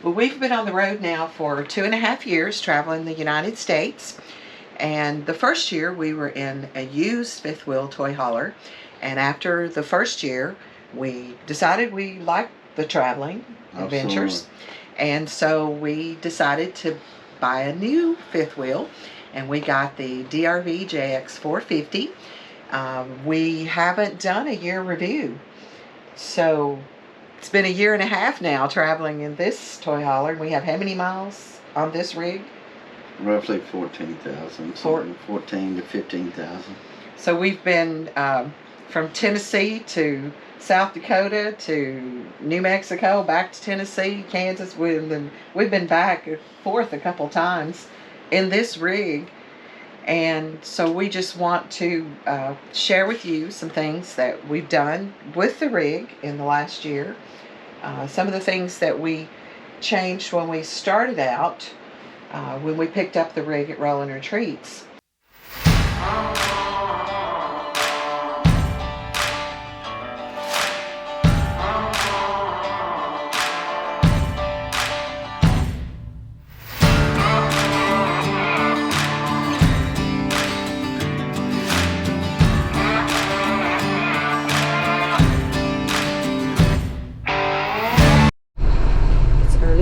Well, we've been on the road now for 2.5 years traveling the United States. And the first year we were in a used fifth wheel toy hauler. And after the first year, we decided we liked the traveling adventures. And so we decided to buy a new fifth wheel. And we got the DRV JX450. We haven't done a year review. So it's been 1.5 years now traveling in this toy hauler. We have how many miles on this rig? Roughly 14,000, 14 to 15,000. So we've been from Tennessee to South Dakota to New Mexico, back to Tennessee, Kansas. We've been back and forth a couple times in this rig. And so we just want to share with you some things that we've done with the rig in the last year. Some of the things that we changed when we started out, when we picked up the rig at Rolling Retreats.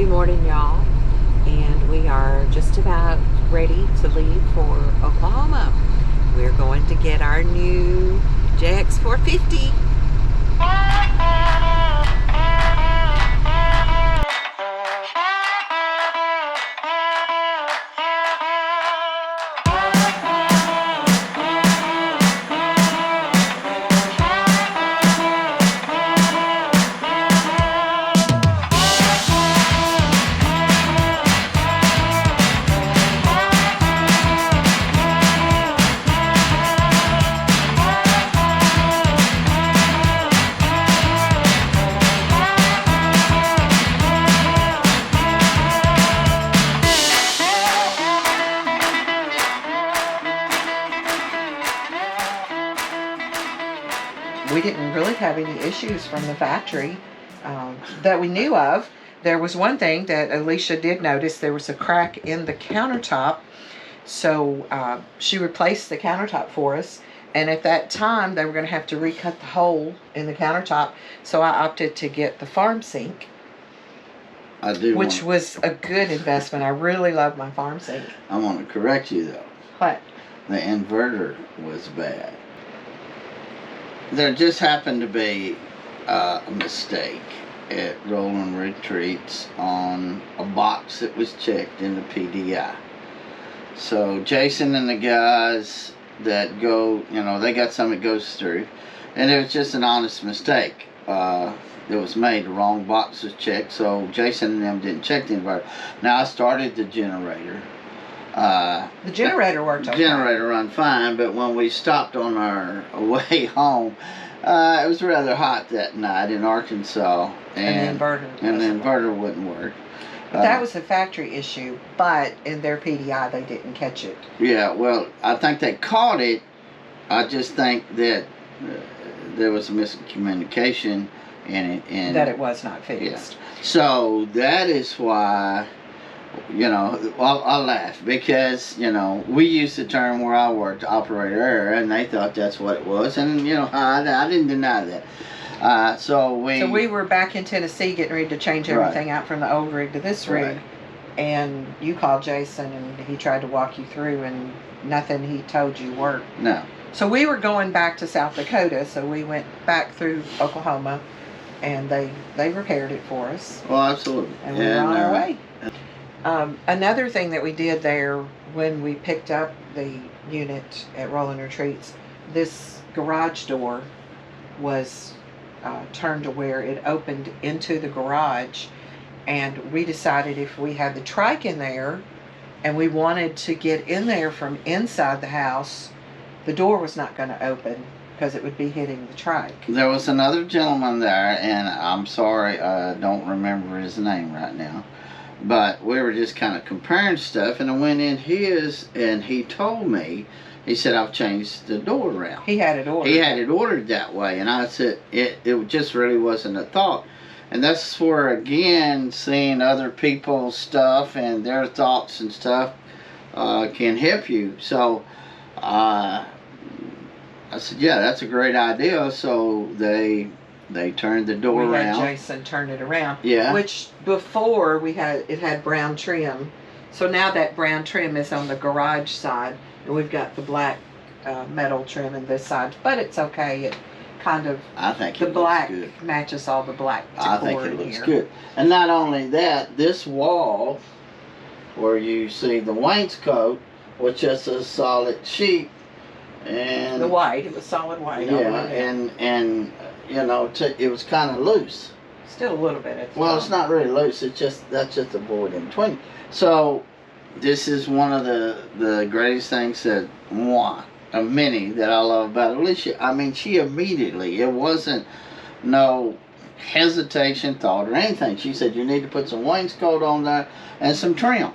Morning, y'all, and we are just about ready to leave for Oklahoma. We're going to get our new JX450. We didn't really have any issues from the factory that we knew of. There was one thing that Alicia did notice. There was a crack in the countertop. So she replaced the countertop for us. And at that time, they were going to have to recut the hole in the countertop. So I opted to get the farm sink, which was a good investment. I really love my farm sink. I want to correct you, though. What? The inverter was bad. There just happened to be a mistake at Rolling Retreats on a box that was checked in the PDI. So Jason and the guys that go, they got something that goes through, and it was just an honest mistake. It was made, the wrong box was checked, so Jason and them didn't check the inverter. Now I started the generator. The generator worked okay. The generator run fine, but when we stopped on our way home, it was rather hot that night in Arkansas, and the inverter wouldn't work. But that was a factory issue, but in their PDI they didn't catch it. Yeah, well, I think they caught it. I just think that there was a miscommunication in it, and that it was not fixed. Yeah. So that is why. I laugh because, we used the term where I worked, operator error, and they thought that's what it was, and, I didn't deny that. So we were back in Tennessee getting ready to change everything out from the old rig to this rig, and you called Jason, and he tried to walk you through, and nothing he told you worked. No. So we were going back to South Dakota, so we went back through Oklahoma, and they repaired it for us. Well, absolutely. And we were on our way. Another thing that we did there when we picked up the unit at Rolling Retreats, this garage door was turned to where it opened into the garage, and we decided if we had the trike in there and we wanted to get in there from inside the house, the door was not going to open because it would be hitting the trike. There was another gentleman there, and I'm sorry, I don't remember his name right now. But we were just kind of comparing stuff, and I went in his, and he told me, he said, I've changed the door around. He had it ordered. He had it ordered that way, and I said, it just really wasn't a thought. And that's where, again, seeing other people's stuff and their thoughts and stuff can help you. So I said, yeah, that's a great idea. So they turned the door we around. had Jason turn it around. Yeah. Which before it had brown trim. So now that brown trim is on the garage side, and we've got the black metal trim on this side. But it's okay. It kind of, I think the it black looks good. matches all the black decor I think it looks here. good. And not only that, this wall where you see the wainscot was just a solid sheet, and The white, it was solid white. all the yeah, way down. and you know, it was kind of loose. Still a little bit at the Well, top. it's not really loose. It's just that's just a void in between. So this is one of the greatest things of many that I love about Alicia. I mean, she immediately, it wasn't no hesitation, thought, or anything. She said, you need to put some wainscot on there and some trim.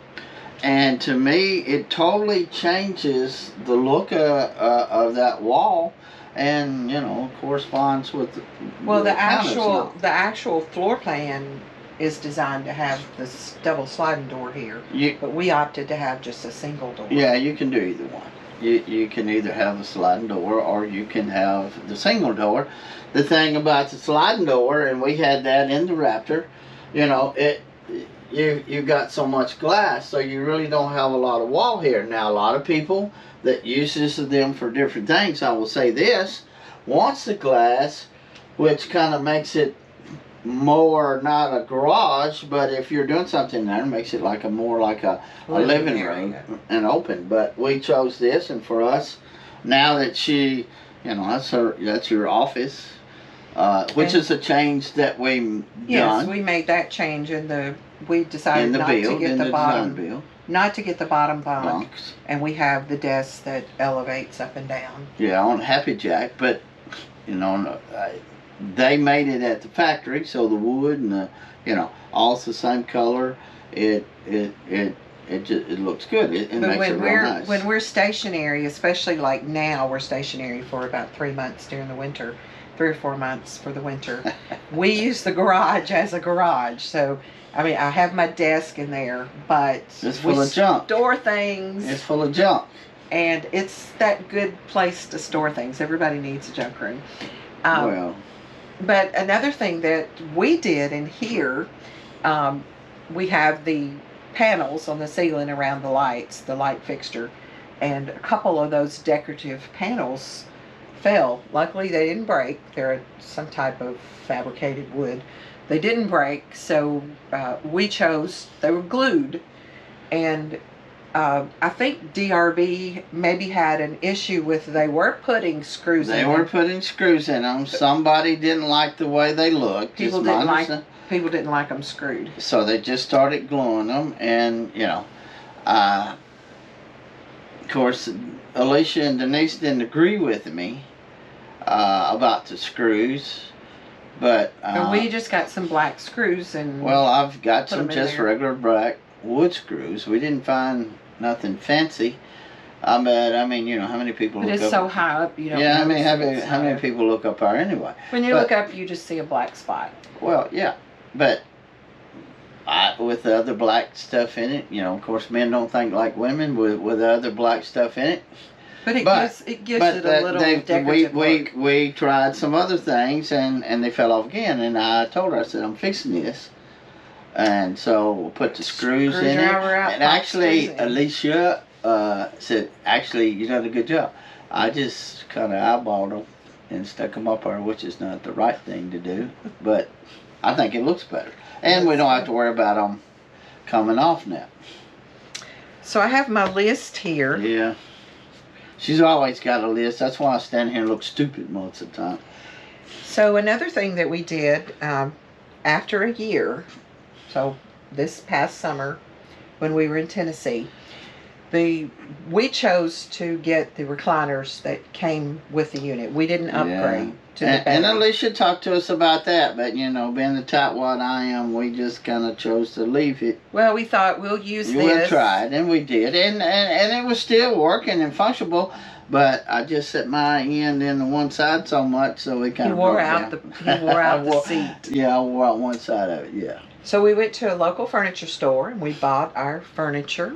And to me, it totally changes the look of that wall, and you know, corresponds with the actual floor plan is designed to have this double sliding door here, but we opted to have just a single door. Yeah, you can do either one. You can either have a sliding door or you can have the single door. The thing about the sliding door, and we had that in the Raptor, you know, you got so much glass, so you really don't have a lot of wall here. Now, a lot of people that uses them for different things, I will say this, wants the glass, which kind of makes it more not a garage, but if you're doing something there, it makes it like more like a living room and open. But we chose this, and for us, now that she, you know, that's your office, which is a change that we done. Yes, we made that change we decided not to get the bottom. Not to get the bottom bunk, and we have the desk that elevates up and down. Yeah, on Happy Jack, but you know, they made it at the factory, so the wood and the, you know, all the same color. It looks good. It makes it real nice. When we're stationary, especially like now, we're stationary for about 3 months during the winter, 3 or 4 months for the winter. We use the garage as a garage, so. I mean, I have my desk in there, but it's full of junk. Store things. It's full of junk. And it's that good place to store things. Everybody needs a junk room. But another thing that we did in here, we have the panels on the ceiling around the lights, the light fixture, and a couple of those decorative panels fell. Luckily, they didn't break. They're some type of fabricated wood. They didn't break, so we chose, they were glued, and I think DRV maybe had an issue with, they were putting screws in them. They were putting screws in them. Somebody didn't like the way they looked. People didn't like them screwed. So they just started gluing them, and, you know, of course, Alicia and Denise didn't agree with me about the screws. But we just got some black screws and I've got some just regular black wood screws. We didn't find nothing fancy. But I mean, you know, how many people look up? But it's so high up, you don't. Yeah, I mean, how many people look up there anyway? When you look up, you just see a black spot. Well, yeah, but with the other black stuff in it, you know, of course, men don't think like women with the other black stuff in it. But it gives it a little decorative look. We tried some other things, and they fell off again. And I told her, I said, I'm fixing this. And so we'll put the screws in it. And actually, Alicia said, actually, you done a good job. I just kind of eyeballed them and stuck them up there, which is not the right thing to do. But I think it looks better. And we don't have to worry about them coming off now. So I have my list here. Yeah. She's always got a list. That's why I stand here and look stupid most of the time. So another thing that we did after a year, so this past summer when we were in Tennessee, We chose to get the recliners that came with the unit. We didn't upgrade to the bed. And Alicia talked to us about that, but you know, being the tightwad I am, we just kind of chose to leave it. Well, we thought we'll use this. We'll try it, and we did, and it was still working and functional. But I just set my end in the one side so much, so it kind of wore out the seat. Yeah, I wore out one side of it. Yeah. So we went to a local furniture store and we bought our furniture,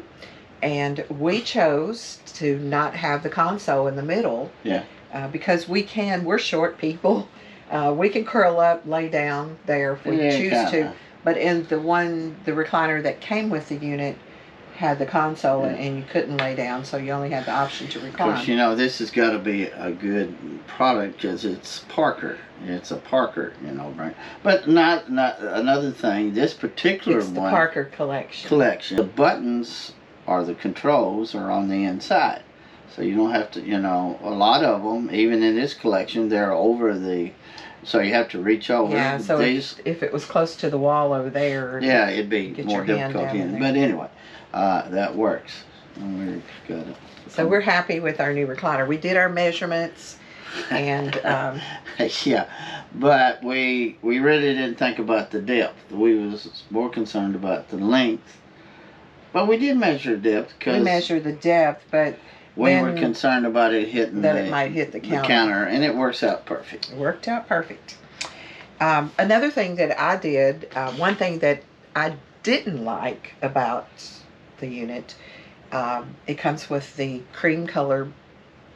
and we chose to not have the console in the middle. Yeah. Because we're short people. We can curl up, lay down there if we choose to. But in the recliner that came with the unit had the console and you couldn't lay down, so you only had the option to recline. Of course, you know, this has got to be a good product because it's Parker. It's a Parker, you know, brand. But not another thing, this particular it's the Parker collection. The buttons or the controls are on the inside. So you don't have to, you know, a lot of them, even in this collection, they're over the, so you have to reach over. Yeah, so if it was close to the wall over there. Yeah, it'd be more difficult. But anyway, that works. And we've got it. So we're happy with our new recliner. We did our measurements, and yeah, but we really didn't think about the depth. We was more concerned about the length. But we did measure depth because we measured the depth, but we were concerned about it hitting it might hit the counter, and it works out perfect. It worked out perfect. Another thing that I did, one thing that I didn't like about the unit, it comes with the cream color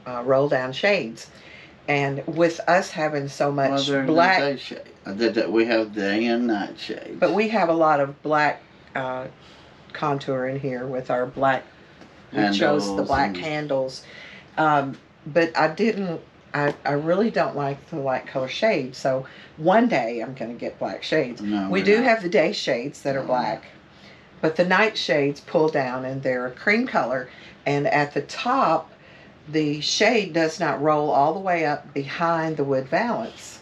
roll down shades, and with us having so much black, we have day and night shades, but we have a lot of black contour in here with our black. We chose the black handles, but I really don't like the light color shades. So one day I'm going to get black shades. No, we do have the day shades that are black, but the night shades pull down and they're a cream color. And at the top, the shade does not roll all the way up behind the wood valance.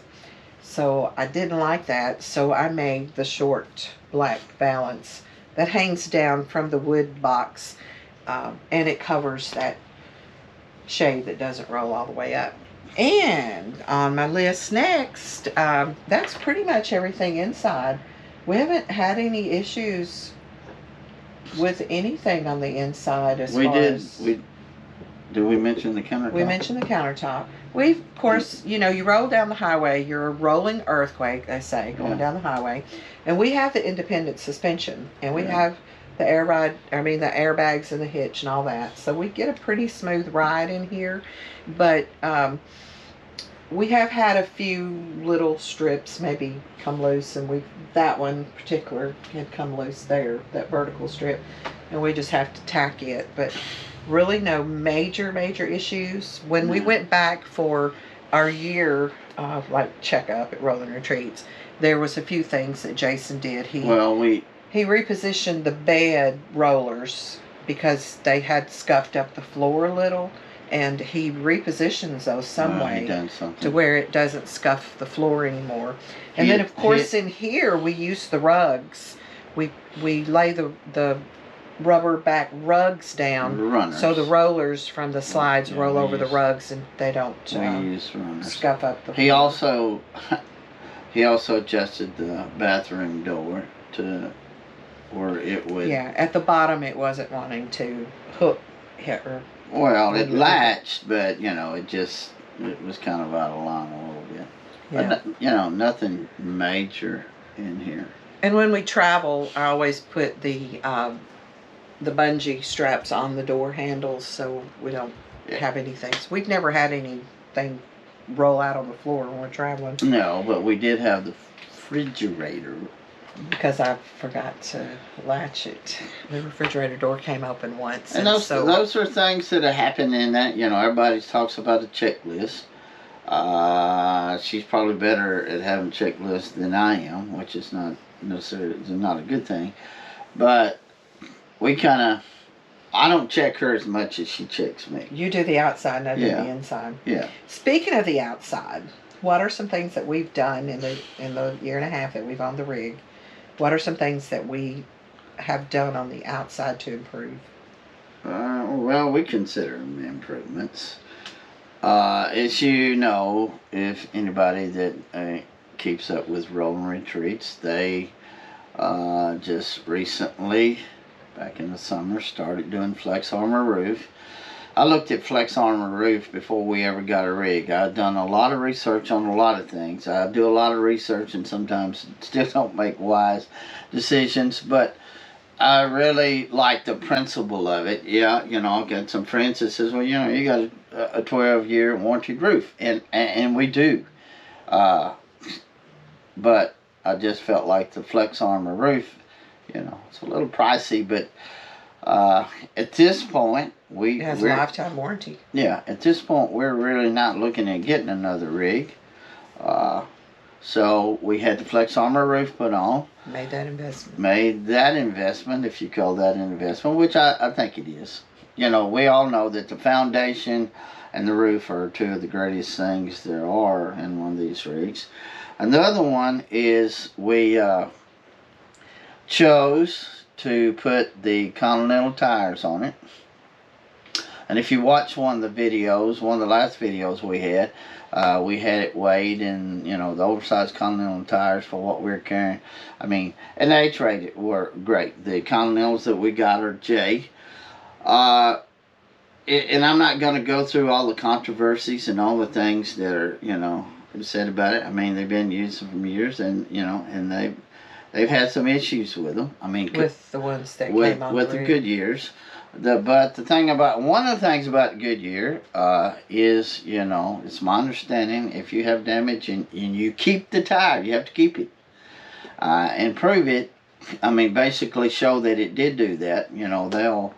So I didn't like that. So I made the short black valance that hangs down from the wood box. And it covers that shade that doesn't roll all the way up. And on my list next, that's pretty much everything inside. We haven't had any issues with anything on the inside as far as... Did we mention the countertop? We mentioned the countertop. Of course, you know, you roll down the highway, you're a rolling earthquake, they say, going down the highway. And we have the independent suspension, and we have the airbags and the hitch and all that. So we get a pretty smooth ride in here. But we have had a few little strips maybe come loose, and that one particular had come loose there, that vertical strip, and we just have to tack it. But really no major issues. When we went back for our year checkup at Rolling Retreats, there was a few things that Jason did. He repositioned the bed rollers because they had scuffed up the floor a little, and he repositions those some way to where it doesn't scuff the floor anymore. And then of course in here we use the rugs. We lay the rubber back rugs down so the rollers from the slides roll over the rugs and they don't scuff up the floor. He also adjusted the bathroom door to where it would... Yeah, at the bottom it wasn't wanting to hook or... Well, it latched, but, you know, it was kind of out of line a little bit. Yeah. But, you know, nothing major in here. And when we travel, I always put the bungee straps on the door handles so we don't have anything. So we've never had anything roll out on the floor when we're traveling. No, but we did have the refrigerator. Because I forgot to latch it. The refrigerator door came open once. And those are things that have happened in that, you know, everybody talks about a checklist. She's probably better at having checklists than I am, which is not necessarily not a good thing. But I don't check her as much as she checks me. You do the outside and I do the inside. Yeah. Speaking of the outside, what are some things that we've done in the year and a half that we've owned the rig? What are some things that we have done on the outside to improve? Well, we consider them improvements. As you know, if anybody that keeps up with rolling retreats, they just recently, back in the summer, started doing flex armor roof. I looked at flex armor roof before we ever got a rig. I've done a lot of research on a lot of things. I do a lot of research and sometimes still don't make wise decisions, but I really like the principle of it. Yeah, you know, I've got some friends that says, well, you know, you got a 12-year warranted roof, and we do. Uh, but I just felt like the flex armor roof, you know, it's a little pricey, but at this point, It has a lifetime warranty. Yeah, at this point, we're really not looking at getting another rig. So we had the flex armor roof put on. Made that investment. Made that investment, if you call that an investment, which I think it is. You know, we all know that the foundation and the roof are two of the greatest things there are in one of these rigs. And the other one is we chose to put the Continental tires on it. And if you watch one of the videos, one of the last videos we had it weighed in, you know, the oversized Continental tires for what we were carrying. I mean, and the H-rated were great. The Continentals that we got are J. And I'm not going to go through all the controversies and all the things that are, you know, said about it. I mean, they've been used for years, and you know, and they've had some issues with them. I mean, with the ones that came on with the Goodyears. But the thing about, one of the things about Goodyear is, you know, it's my understanding, if you have damage and you keep the tire, you have to keep it and prove it. I mean, basically show that it did do that. You know, they'll,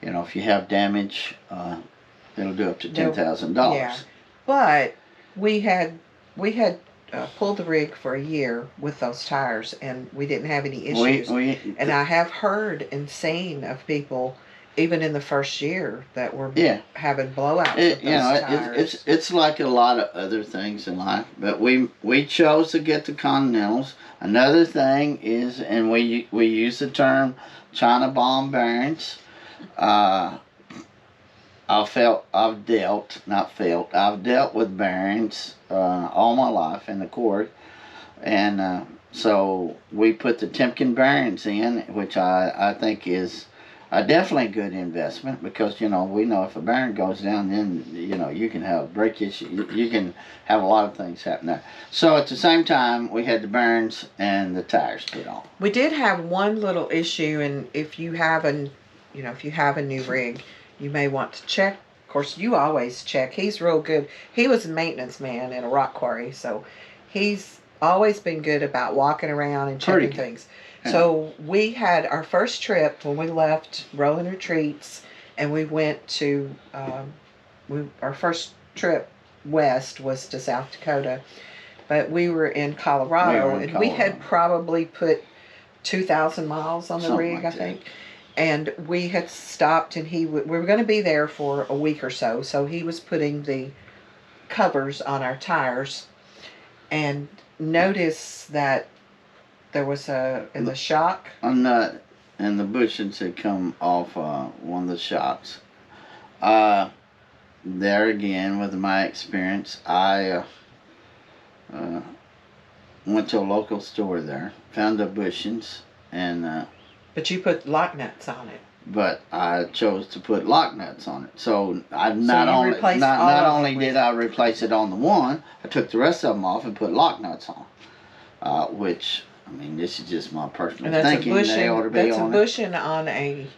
you know, if you have damage, it'll do up to $10,000. Yeah, but we had pulled the rig for a year with those tires, and we didn't have any issues. And I have heard and seen of people, even in the first year, that were having blowouts with those tires. It's like a lot of other things in life, but we chose to get the Continentals. Another thing is, and we use the term China bomb bearings. I've dealt with bearings all my life in the Corps, and so we put the Timken bearings in, which I think is definitely a good investment, because, you know, we know if a bearing goes down, then, you know, you can have a brake issue. You can have a lot of things happen there. So at the same time, we had the bearings and the tires put on. We did have one little issue, and if you have a new rig, you may want to check. Of course, you always check. He's real good. He was a maintenance man in a rock quarry, so he's always been good about walking around and checking things. Yeah. So we had our first trip when we left Rolling Retreats, and we went to our first trip west was to South Dakota, but we were in Colorado, and we had probably put 2,000 miles on the rig, I think. And we had stopped, and we were going to be there for a week or so. So he was putting the covers on our tires, and noticed that there was in the shock, a nut, and the bushings had come off one of the shocks. There again, with my experience, I went to a local store there, found the bushings, and but you put lock nuts on it. But I chose to put lock nuts on it. So I not only did I replace it on the one, I took the rest of them off and put lock nuts on. Which, I mean, this is just my personal thinking. They ought to be on it. That's a bushing on a...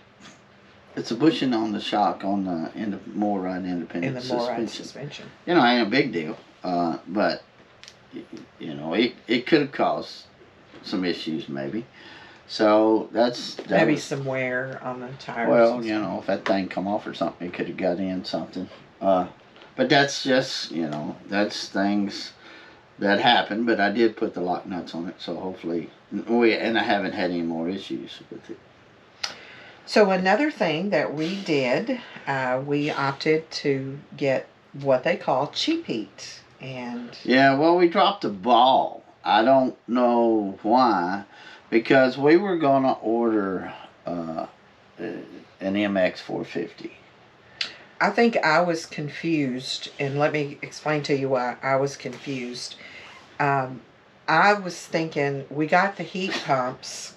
It's a bushing on the shock on the MORRUD independent suspension. You know, ain't a big deal. But, you know, it could have caused some issues maybe. So that maybe was some wear on the tires. Well, you know, if that thing come off or something, it could have got in something. But that's just, you know, that's things that happen. But I did put the lock nuts on it, so hopefully, and I haven't had any more issues with it. So another thing that we did, we opted to get what they call cheap heat, and yeah, well, we dropped the ball. I don't know why. Because we were going to order an MX450. I think I was confused, and let me explain to you why I was confused. I was thinking we got the heat pumps,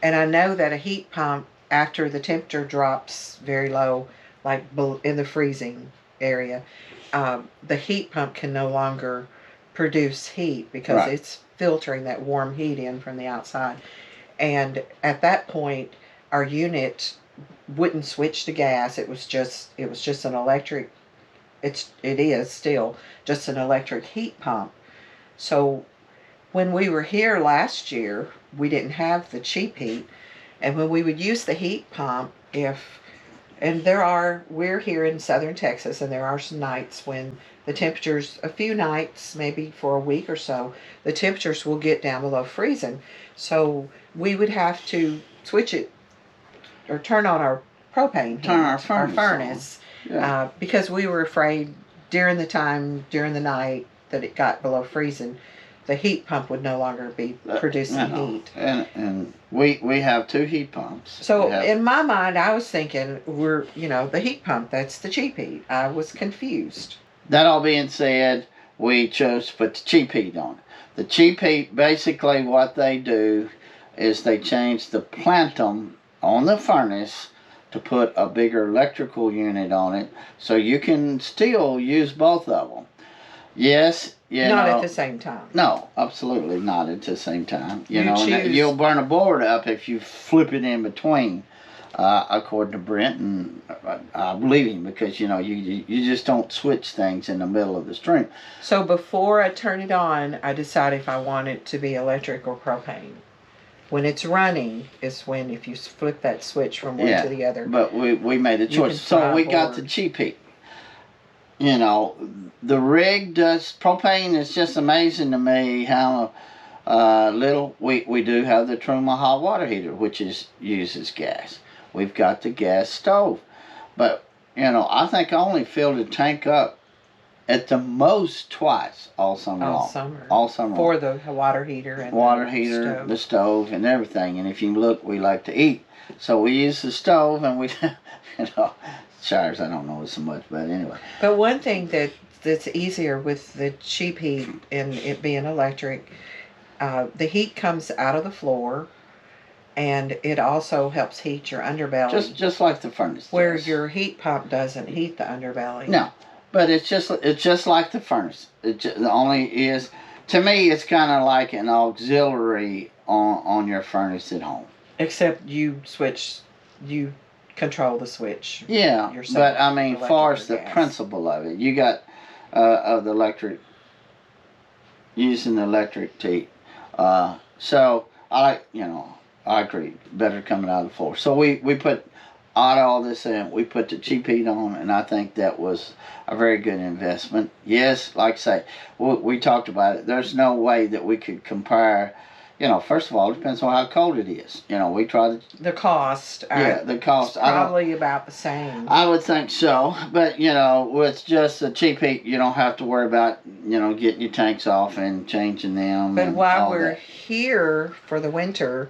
and I know that a heat pump, after the temperature drops very low, like in the freezing area, the heat pump can no longer produce heat because Right. it's filtering that warm heat in from the outside. And at that point, our unit wouldn't switch to gas. It was just an electric. It is still just an electric heat pump. So when we were here last year, we didn't have the cheap heat, and when we would use the heat pump, we're here in southern Texas, and there are some nights when the temperatures, a few nights, maybe for a week or so, the temperatures will get down below freezing. So we would have to switch it or turn on our propane Turn our heat, furnace Yeah. because we were afraid during the night that it got below freezing, the heat pump would no longer be producing heat. And we have 2 heat pumps. So in my mind, I was thinking the heat pump, that's the cheap heat. I was confused. That all being said, we chose to put the cheap heat on. The cheap heat, basically what they do is they change the plantum on the furnace to put a bigger electrical unit on it, so you can still use both of them. Yes, Not at the same time. No, absolutely not at the same time. choose- You'll burn a board up if you flip it in between. According to Brent, and I believe him, because you just don't switch things in the middle of the stream. So before I turn it on, I decide if I want it to be electric or propane. When it's running is when, if you flip that switch from one to the other. But we made a You can choice, so we got the board. cheap heat. The rig does propane. Is just amazing to me how little we do have the Truma hot water heater, which uses gas. We've got the gas stove, but I think I only filled the tank up at the most twice all summer long. All summer for long. the water heater and the stove and everything. And if you look, we like to eat, so we use the stove, and we showers I don't know so much, but anyway. But one thing that's easier with the cheap heat and it being electric, the heat comes out of the floor, and it also helps heat your underbelly. Just like the furnace. Where does. your heat pump doesn't heat the underbelly. No, but it's just like the furnace. The only is, to me, it's kind of like an auxiliary on your furnace at home. Except you control the switch. Yeah, yourself, but I mean, far as the gas. principle of it, you got of the electric, using the electric heat. So I agree, better coming out of the floor. So we put all this in. We put the cheap heat on, and I think that was a very good investment. Yes, like I say, we talked about it. There's no way that we could compare. First of all, it depends on how cold it is. We try to... The cost. The cost. It's probably about the same. I would think so. But, with just a cheap heat, you don't have to worry about, getting your tanks off and changing them. But and while all we're that. here for the winter,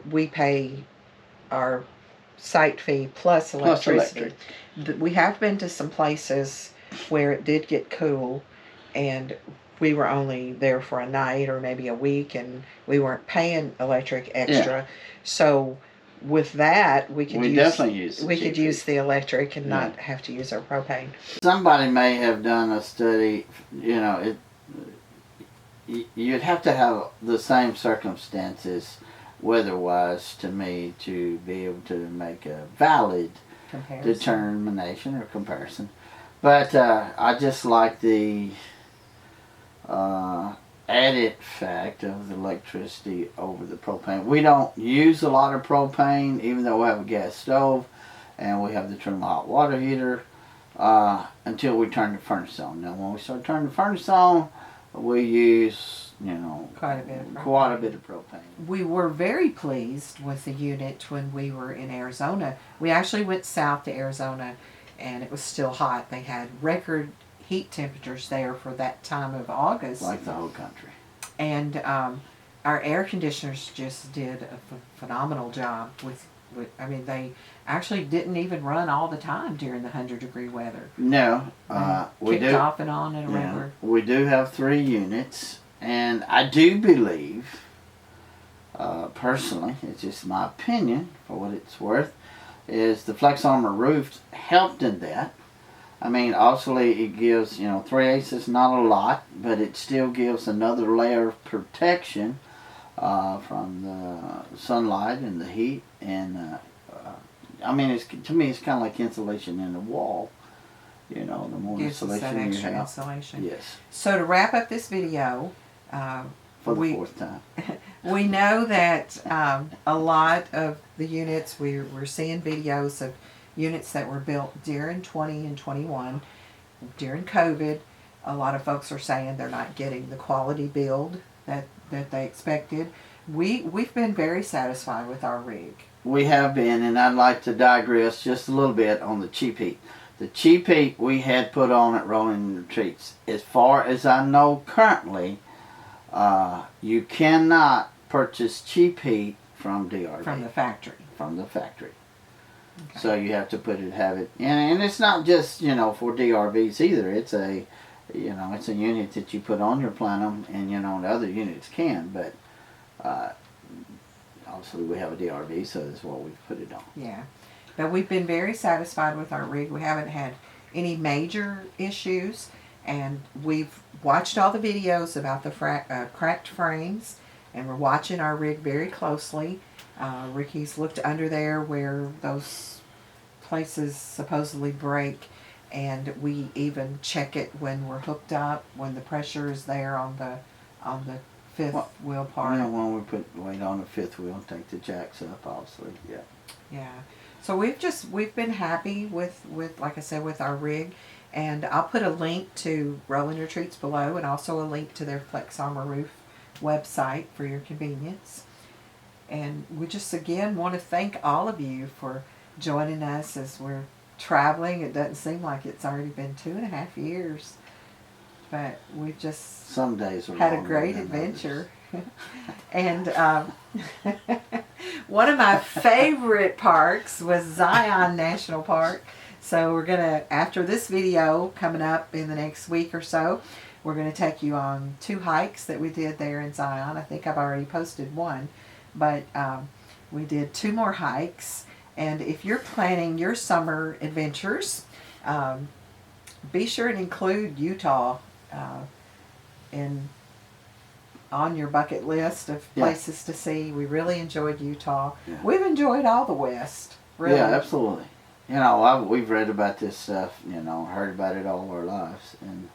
we pay our site fee plus electricity. We have been to some places where it did get cool, and we were only there for a night or maybe a week, and we weren't paying electric extra. So with that, we could use the electric and not have to use our propane. Somebody may have done a study. You'd have to have the same circumstances weather-wise, to me, to be able to make a valid determination or comparison. But I just like the added fact of the electricity over the propane. We don't use a lot of propane, even though we have a gas stove and we have the Truma hot water heater, until we turn the furnace on. Now when we start turning the furnace on, we use quite a bit of propane. We were very pleased with the unit when we were in Arizona. We actually went south to Arizona, and it was still hot. They had record heat temperatures there for that time of August. Like the whole country. And our air conditioners just did a phenomenal job with I mean, they actually didn't even run all the time during the 100-degree weather. No, we Kicked do. off and on at a Yeah, regular. we do have 3 units, and I do believe, personally, it's just my opinion for what it's worth, is the Flex Armor roof helped in that. I mean, obviously it gives, 3/8 is not a lot, but it still gives another layer of protection from the sunlight and the heat. And I mean, to me, it's kind of like insulation in the wall. The more Gives us that insulation you extra have. insulation. Yes. So to wrap up this video, For the 4th time. we know that a lot of the units, we're seeing videos of units that were built during 20 and 21, during COVID. A lot of folks are saying they're not getting the quality build that they expected. We've been very satisfied with our rig. We have been, and I'd like to digress just a little bit on the cheap heat. The cheap heat we had put on at Rolling Retreats, as far as I know currently, you cannot purchase cheap heat from DRV. From the factory. From the factory. Okay. So you have to have it, and it's not just, for DRVs either. It's a, it's a unit that you put on your plenum, and, the other units can, but, obviously we have a DRV, so that's what we've put it on. Yeah. But we've been very satisfied with our rig. We haven't had any major issues, and we've watched all the videos about the cracked frames, and we're watching our rig very closely. Ricky's looked under there where those places supposedly break, and we even check it when we're hooked up, when the pressure is there on the fifth wheel part. When we put weight on the 5th wheel and take the jacks up, obviously, yeah. Yeah. So we've been happy with like I said, with our rig, and I'll put a link to Rolling Retreats below, and also a link to their Flex Armor Roof website for your convenience. And we just again want to thank all of you for joining us as we're traveling. It doesn't seem like it's already been 2.5 years, but we've just some days had a great adventure. And one of my favorite parks was Zion National Park. So we're gonna, after this video coming up in the next week or so, we're gonna take you on 2 hikes that we did there in Zion. I think I've already posted one, but we did 2 more hikes. And if you're planning your summer adventures, be sure and include Utah on your bucket list of places to see. We really enjoyed Utah. Yeah. We've enjoyed all the West. Really. Yeah, absolutely. We've read about this stuff, heard about it all our lives, and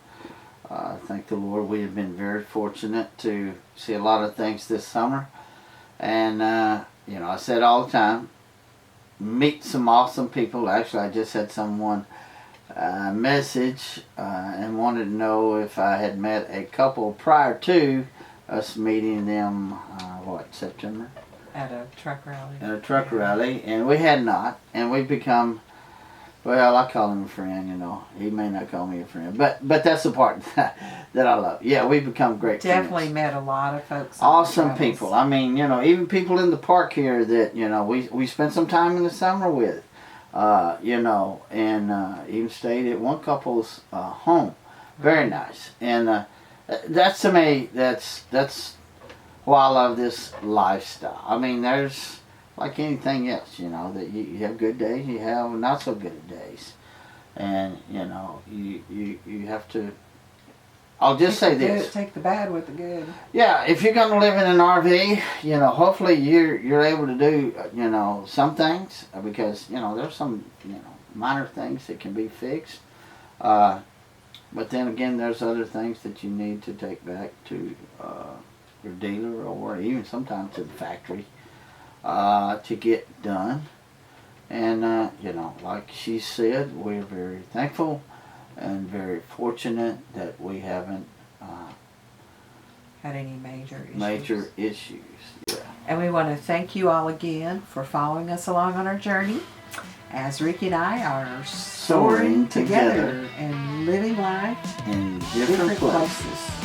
thank the Lord we have been very fortunate to see a lot of things this summer. And I said all the time, meet some awesome people. Actually, I just had someone message and wanted to know if I had met a couple prior to us meeting them, September? At a truck rally. At a truck rally, and we had not, and we've become, well, I call him a friend, he may not call me a friend, but that's the part that I love. Yeah, we've become great friends. Definitely met a lot of folks. Awesome people. I mean, even people in the park here that, we spent some time in the summer with, and even stayed at one couple's home. Very nice. And that's, to me, that's why I love this lifestyle. I mean, there's, like anything else, that you have good days, you have not so good days. And, you have to, I'll just say this. Take the bad with the good. Yeah, if you're going to live in an RV, hopefully you're able to do, some things, because, there's some, minor things that can be fixed. But then again, there's other things that you need to take back to your dealer, or even sometimes to the factory to get done. And, like she said, we're very thankful and very fortunate that we haven't had any major issues. Yeah. And we want to thank you all again for following us along on our journey, as Ricky and I are soaring together and living life in different places.